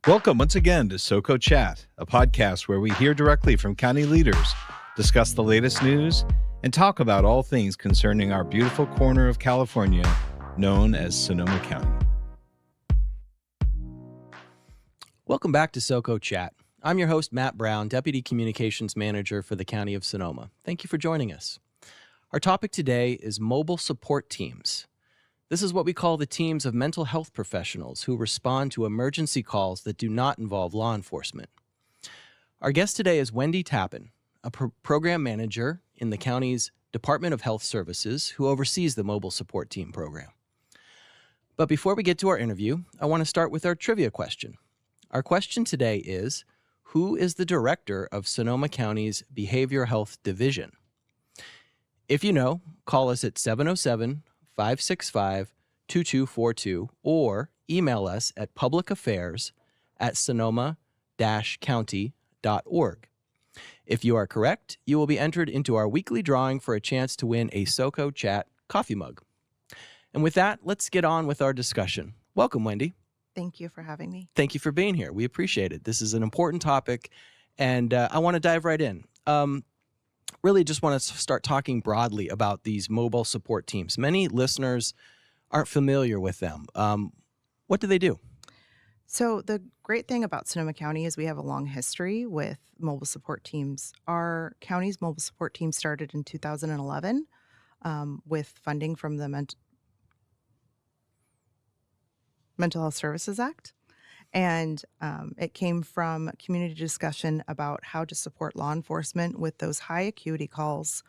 Welcome once again to SoCo Chat, a podcast where we hear directly from county leaders, discuss the latest news, and talk about all things concerning our beautiful corner of California known as Sonoma County. Welcome back to SoCo Chat. I'm your host, Matt Brown, Deputy Communications Manager for the County of Sonoma. Thank you for joining us. Our topic today is mobile support teams. This is what we call the teams of mental health professionals who respond to emergency calls that do not involve law enforcement. Our guest today is Wendy Tappon, a program manager in the county's Department of Health Services who oversees the mobile support team program. But before we get to our interview, I want to start with our trivia question. Our question today is, who is the director of Sonoma County's Behavioral Health Division? If you know, call us at 707-565-2242 or email us at publicaffairs@sonoma-county.org. If you are correct, you will be entered into our weekly drawing for a chance to win a SoCo Chat coffee mug. And with that, let's get on with our discussion. Welcome, Wendy. Thank you for having me. Thank you for being here. We appreciate it. This is an important topic, and I want to dive right in. Really just want to start talking broadly about these mobile support teams. Many listeners aren't familiar with them. What do they do? So the great thing about Sonoma County is we have a long history with mobile support teams. Our county's mobile support team started in 2011 with funding from the Mental Health Services Act. And it came from community discussion about how to support law enforcement with those high acuity calls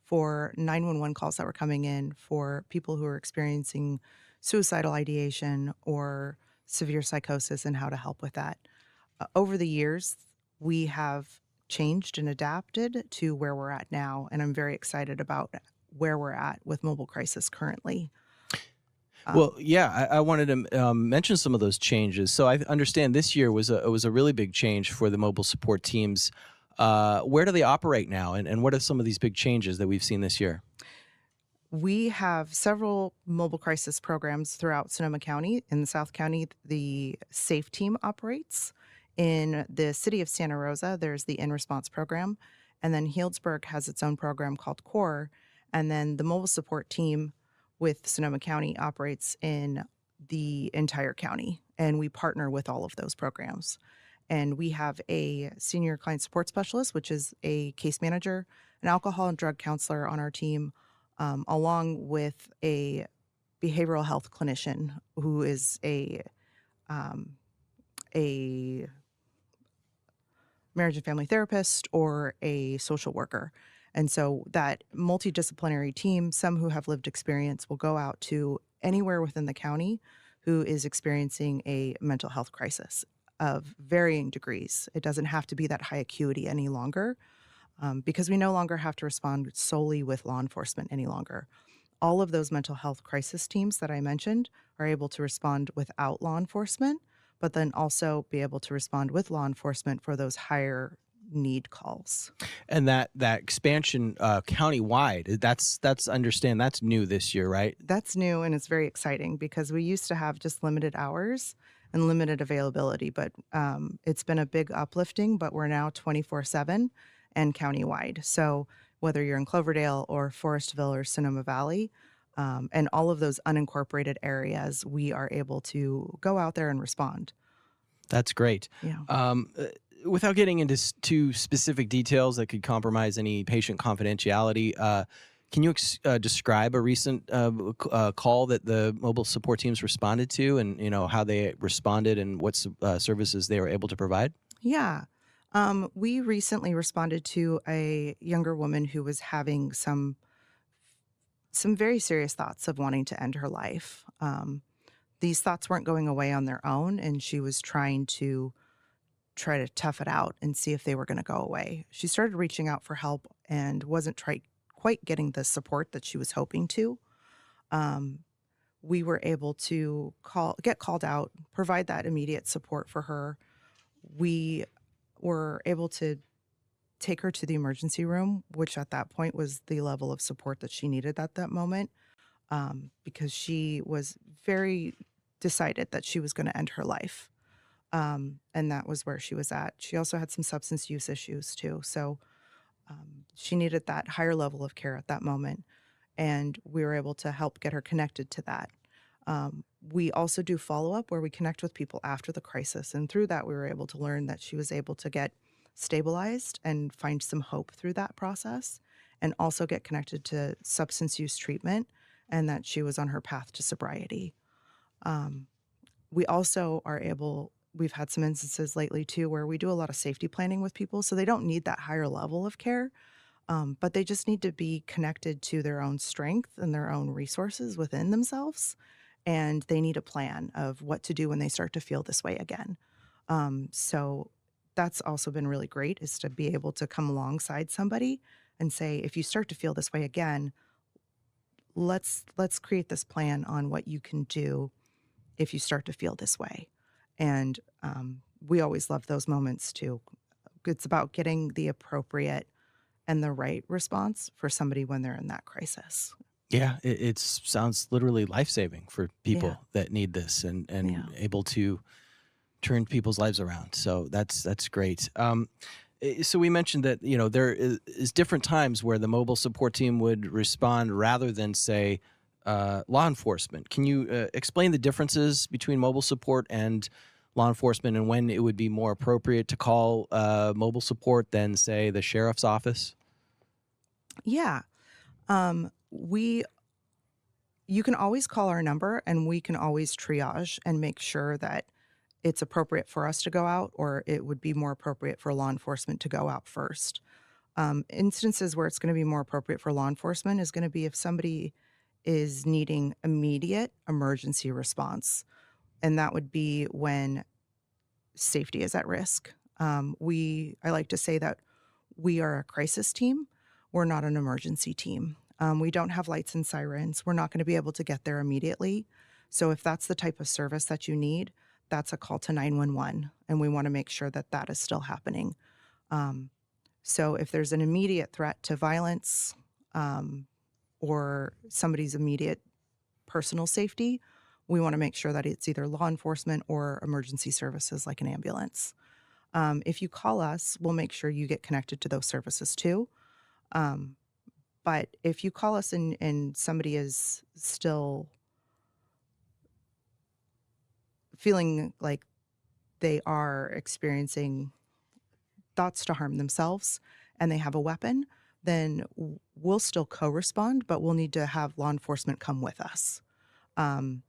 for 911 calls that were coming in for people who are experiencing suicidal ideation or severe psychosis and how to help with that. Over the years, we have changed and adapted to where we're at now. And I'm very excited about where we're at with mobile crisis currently. Well, yeah, I wanted to mention some of those changes. So I understand this year was a really big change for the mobile support teams. Where do they operate now, and what are some of these big changes that we've seen this year? We have several mobile crisis programs throughout Sonoma County. In the South County, the SAFE team operates. In the city of Santa Rosa, there's the In Response program. And then Healdsburg has its own program called CORE. And then the mobile support team with Sonoma County operates in the entire county, and we partner with all of those programs. And we have a senior client support specialist, which is a case manager, an alcohol and drug counselor on our team, along with a behavioral health clinician who is a marriage and family therapist or a social worker. And so that multidisciplinary team, some who have lived experience, will go out to anywhere within the county who is experiencing a mental health crisis of varying degrees. It doesn't have to be that high acuity any longer because we no longer have to respond solely with law enforcement any longer. All of those mental health crisis teams that I mentioned are able to respond without law enforcement, but then also be able to respond with law enforcement for those higher need calls. And that expansion countywide, that's understand that's new this year, right? That's new, and it's very exciting because we used to have just limited hours and limited availability, but it's been a big uplifting, but we're now 24/7 and countywide. So whether you're in Cloverdale or Forestville or Sonoma Valley, and all of those unincorporated areas, we are able to go out there and respond. That's great. Yeah. Without getting into too specific details that could compromise any patient confidentiality, can you describe a recent call that the mobile support teams responded to, and how they responded and what services they were able to provide? Yeah. We recently responded to a younger woman who was having some very serious thoughts of wanting to end her life. These thoughts weren't going away on their own, and she was trying to tough it out and see if they were going to go away. She started reaching out for help and wasn't quite getting the support that she was hoping to. We were able to get called out, provide that immediate support for her. We were able to take her to the emergency room, which at that point was the level of support that she needed at that moment, because she was very decided that she was going to end her life. And that was where she was at. She also had some substance use issues too. So she needed that higher level of care at that moment. And we were able to help get her connected to that. We also do follow up where we connect with people after the crisis. And through that, we were able to learn that she was able to get stabilized and find some hope through that process, and also get connected to substance use treatment, and that she was on her path to sobriety. Um, we also are able, we've had some instances lately too where we do a lot of safety planning with people. So they don't need that higher level of care, but they just need to be connected to their own strength and their own resources within themselves. And they need a plan of what to do when they start to feel this way again. So that's also been really great, is to be able to come alongside somebody and say, if you start to feel this way again, let's create this plan on what you can do if you start to feel this way. And we always love those moments too. It's about getting the appropriate and the right response for somebody when they're in that crisis. Yeah, it sounds literally life-saving for people Yeah. that need this, and Yeah. able to turn people's lives around. So that's great. So we mentioned that there is different times where the mobile support team would respond rather than, say, law enforcement. Can you explain the differences between mobile support and law enforcement, and when it would be more appropriate to call mobile support than, say, the sheriff's office? Yeah. You can always call our number, and we can always triage and make sure that it's appropriate for us to go out, or it would be more appropriate for law enforcement to go out first. Instances where it's going to be more appropriate for law enforcement is going to be if somebody is needing immediate emergency response. And that would be when safety is at risk. I like to say that we are a crisis team. We're not an emergency team. We don't have lights and sirens. We're not going to be able to get there immediately. So if that's the type of service that you need, that's a call to 911. And we want to make sure that that is still happening. So if there's an immediate threat to violence, or somebody's immediate personal safety, we want to make sure that it's either law enforcement or emergency services like an ambulance. If you call us, we'll make sure you get connected to those services too. But if you call us and somebody is still feeling like they are experiencing thoughts to harm themselves and they have a weapon, then we'll still co-respond, but we'll need to have law enforcement come with us. And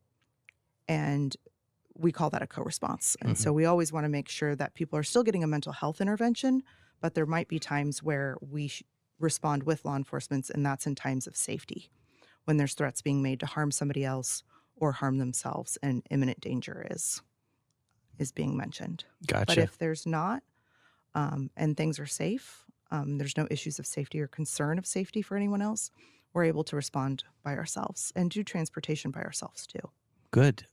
we call that a co-response. And so we always want to make sure that people are still getting a mental health intervention, but there might be times where we respond with law enforcement, and that's in times of safety, when there's threats being made to harm somebody else or harm themselves and imminent danger is being mentioned. Gotcha. But if there's not, and things are safe, there's no issues of safety or concern of safety for anyone else, we're able to respond by ourselves and do transportation by ourselves too. Good.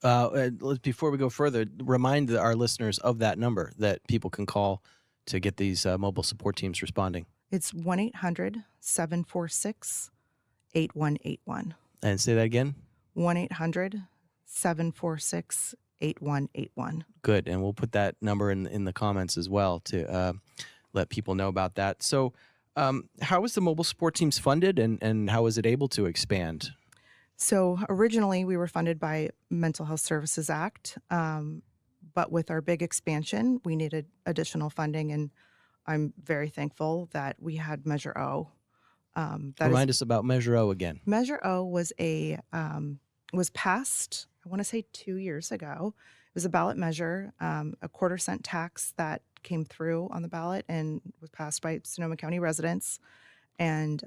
Before we go further, remind our listeners of that number that people can call to get these mobile support teams responding. It's 1-800-746-8181. And say that again. 1-800-746-8181. Good. And we'll put that number in the comments as well to let people know about that. So how was the mobile support teams funded, and how was it able to expand? So originally we were funded by Mental Health Services Act, but with our big expansion, we needed additional funding, and I'm very thankful that we had Measure O. Remind us about Measure O again. Measure O was was passed, I want to say 2 years ago. It was a ballot measure, a quarter-cent tax that came through on the ballot and was passed by Sonoma County residents. And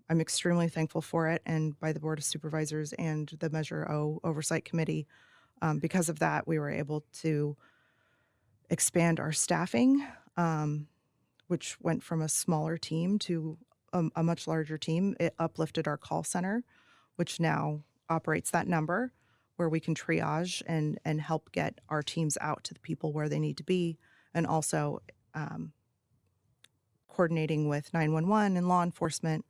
I'm extremely thankful for it, and by the Board of Supervisors and the Measure O Oversight Committee. Because of that, we were able to expand our staffing, which went from a smaller team to a much larger team. It uplifted our call center, which now operates that number, where we can triage and help get our teams out to the people where they need to be, and also coordinating with 911 and law enforcement,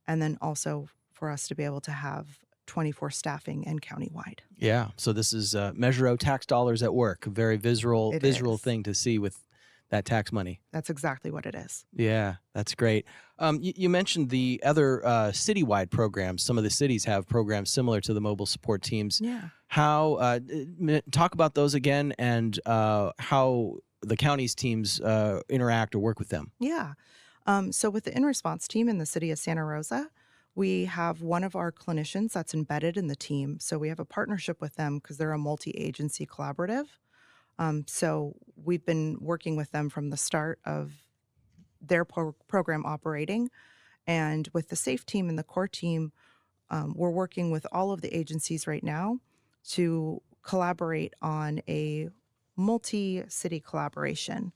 and then also for us to be able to have 24 staffing and countywide. Yeah. So this is Measure O tax dollars at work. A very visual It visual is. thing to see with that tax money. That's exactly what it is. Yeah, that's great. You mentioned the other citywide programs. Some of the cities have programs similar to the mobile support teams. Yeah. How talk about those again, and how the county's teams interact or work with them. Yeah. So with the In Response team in the city of Santa Rosa, we have one of our clinicians that's embedded in the team. So we have a partnership with them because they're a multi-agency collaborative. So we've been working with them from the start of their program operating. And with the SAFE team and the core team, we're working with all of the agencies right now to collaborate on a multi-city collaboration.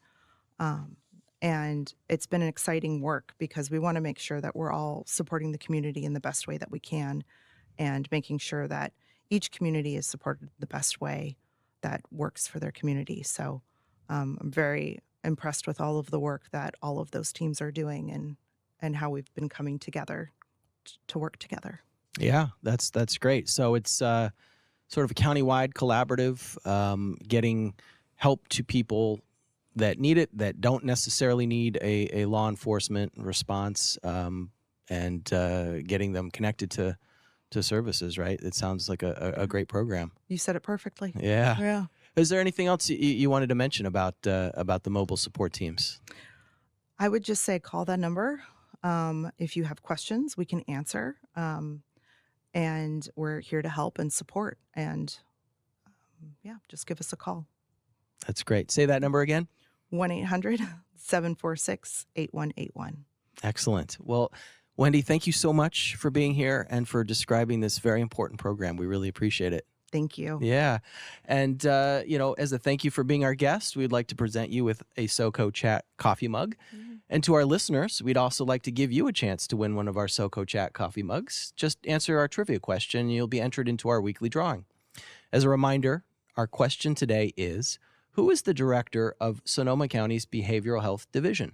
And it's been an exciting work because we want to make sure that we're all supporting the community in the best way that we can and making sure that each community is supported the best way that works for their community. So I'm very impressed with all of the work that all of those teams are doing and how we've been coming together to work together. Yeah, that's great. So it's sort of a countywide collaborative, getting help to people that need it, that don't necessarily need a law enforcement response, and getting them connected to services, right? It sounds like a great program. You said it perfectly. Yeah. Yeah. Is there anything else you wanted to mention about the mobile support teams? I would just say call that number. If you have questions, we can answer. And we're here to help and support. And yeah, just give us a call. That's great. Say that number again. 1-800-746-8181. Excellent. Well, Wendy, thank you so much for being here and for describing this very important program. We really appreciate it. Thank you. Yeah. And, as a thank you for being our guest, we'd like to present you with a SoCo Chat coffee mug. Mm-hmm. And to our listeners, we'd also like to give you a chance to win one of our SoCo Chat coffee mugs. Just answer our trivia question, and you'll be entered into our weekly drawing. As a reminder, our question today is, who is the director of Sonoma County's Behavioral Health Division?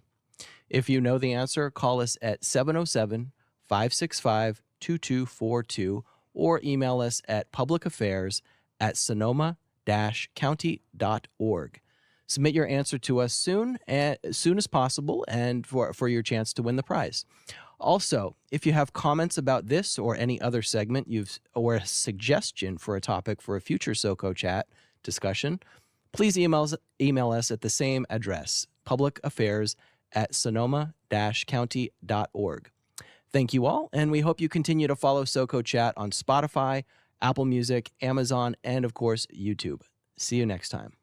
If you know the answer, call us at 707-565-2242 or email us at publicaffairs@sonoma-county.org. Submit your answer to us soon as possible and for your chance to win the prize. Also, if you have comments about this or any other segment or a suggestion for a topic for a future SoCo Chat discussion, please email us at the same address, publicaffairs@sonoma-county.org. Thank you all, and we hope you continue to follow SoCo Chat on Spotify, Apple Music, Amazon, and of course, YouTube. See you next time.